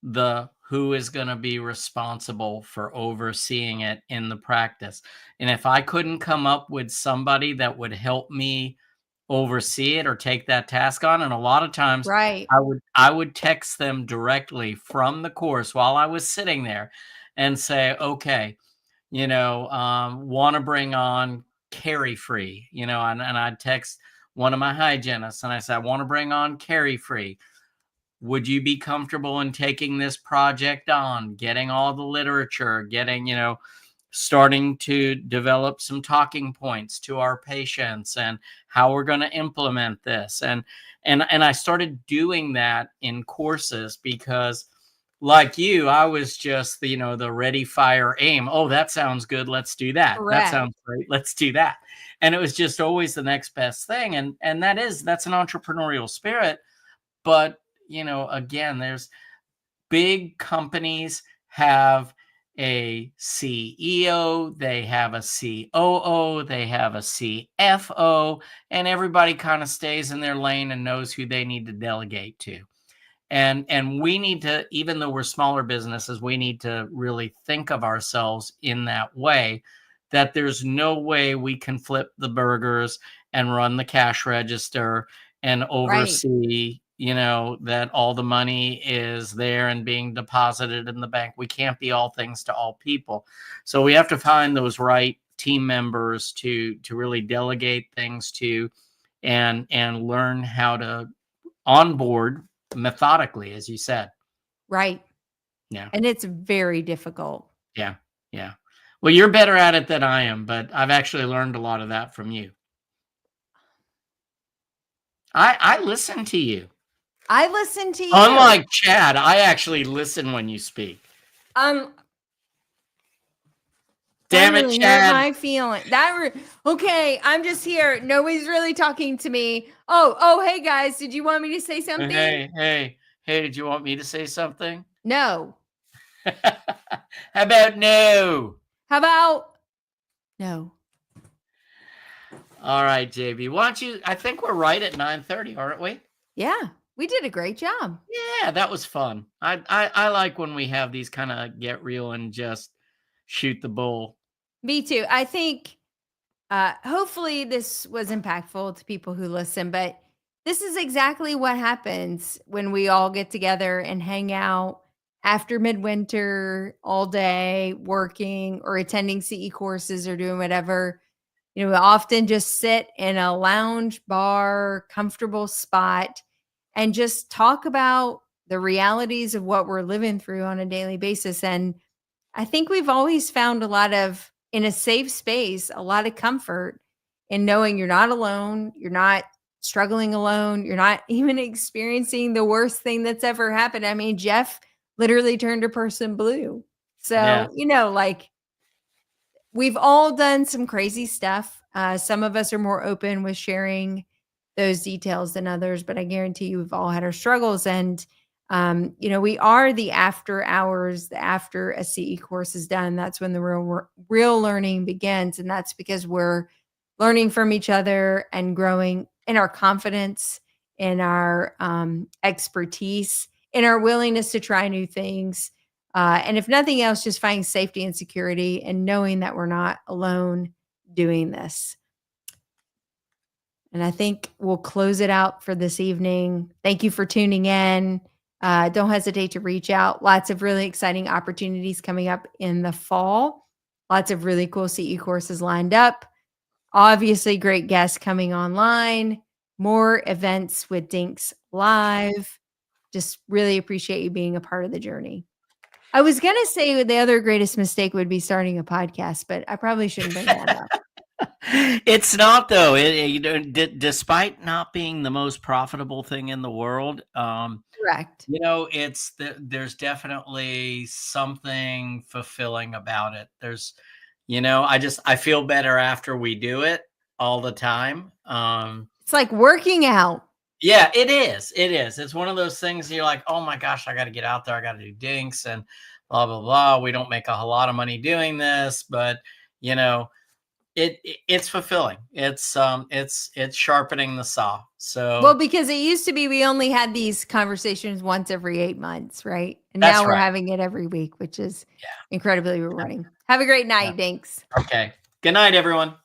the who is going to be responsible for overseeing it in the practice. And if I couldn't come up with somebody that would help me oversee it or take that task on, and a lot of times right. I would text them directly from the course while I was sitting there and say, okay, want to bring on carry free, and I'd text one of my hygienists and I said, I want to bring on carry free. Would you be comfortable in taking this project on, getting all the literature, getting, starting to develop some talking points to our patients and how we're going to implement this. And I started doing that in courses because, like you, I was just the ready, fire, aim. Oh, that sounds good. Let's do that. That Correct. sounds great. Let's do that. And it was just always the next best thing. And that's an entrepreneurial spirit. But, again, there's big companies have a CEO, they have a COO, they have a CFO, and everybody kind of stays in their lane and knows who they need to delegate to. And we need to, even though we're smaller businesses, we need to really think of ourselves in that way, that there's no way we can flip the burgers and run the cash register and Right. oversee, that all the money is there and being deposited in the bank. We can't be all things to all people. So we have to find those right team members to really delegate things to, and learn how to onboard methodically, as you said. Right. Yeah. And it's very difficult. Yeah. Yeah. Well, you're better at it than I am, but I've actually learned a lot of that from you. I listen to you. I listen to you. Unlike Chad, I actually listen when you speak. That Damn it, really hurt Chad. my feeling. Okay, I'm just here. Nobody's really talking to me. Oh, hey guys, did you want me to say something? Hey, did you want me to say something? No. How about no? How about no? All right, JB. Why don't you? I think we're right at 9:30, aren't we? Yeah, we did a great job. Yeah, that was fun. I like when we have these kind of get real and just shoot the bull. Me too. I think hopefully this was impactful to people who listen, but this is exactly what happens when we all get together and hang out after midwinter all day working or attending CE courses or doing whatever. You know, we often just sit in a lounge bar, comfortable spot, and just talk about the realities of what we're living through on a daily basis. And I think we've always found a lot of, in a safe space, a lot of comfort in knowing you're not alone, you're not struggling alone, you're not even experiencing the worst thing that's ever happened. I mean, Jeff literally turned a person blue. Yeah. So, you know, like we've all done some crazy stuff. Some of us are more open with sharing those details than others, but I guarantee you we've all had our struggles. And, you know, we are the after hours, after a CE course is done. That's when the real learning begins. And that's because we're learning from each other and growing in our confidence, in our expertise, in our willingness to try new things. And if nothing else, just finding safety and security and knowing that we're not alone doing this. And I think we'll close it out for this evening. Thank you for tuning in. Don't hesitate to reach out. Lots of really exciting opportunities coming up in the fall. Lots of really cool CE courses lined up. Obviously, great guests coming online. More events with DINKs live. Just really appreciate you being a part of the journey. I was going to say the other greatest mistake would be starting a podcast, but I probably shouldn't bring that up. It's not though. You know, despite not being the most profitable thing in the world, Correct. you know, there's definitely something fulfilling about it. There's, you know, I feel better after we do it all the time. It's like working out. Yeah, it is. It is. It's one of those things you're like, oh my gosh, I got to get out there. I got to do dinks and blah, blah, blah. We don't make a whole lot of money doing this, but you know, it's fulfilling. It's sharpening the saw. So Well, because it used to be we only had these conversations once every 8 months, right? And that's now we're right. having it every week, which is Yeah. incredibly rewarding. Have a great night, Dinks. Okay. Good night, everyone.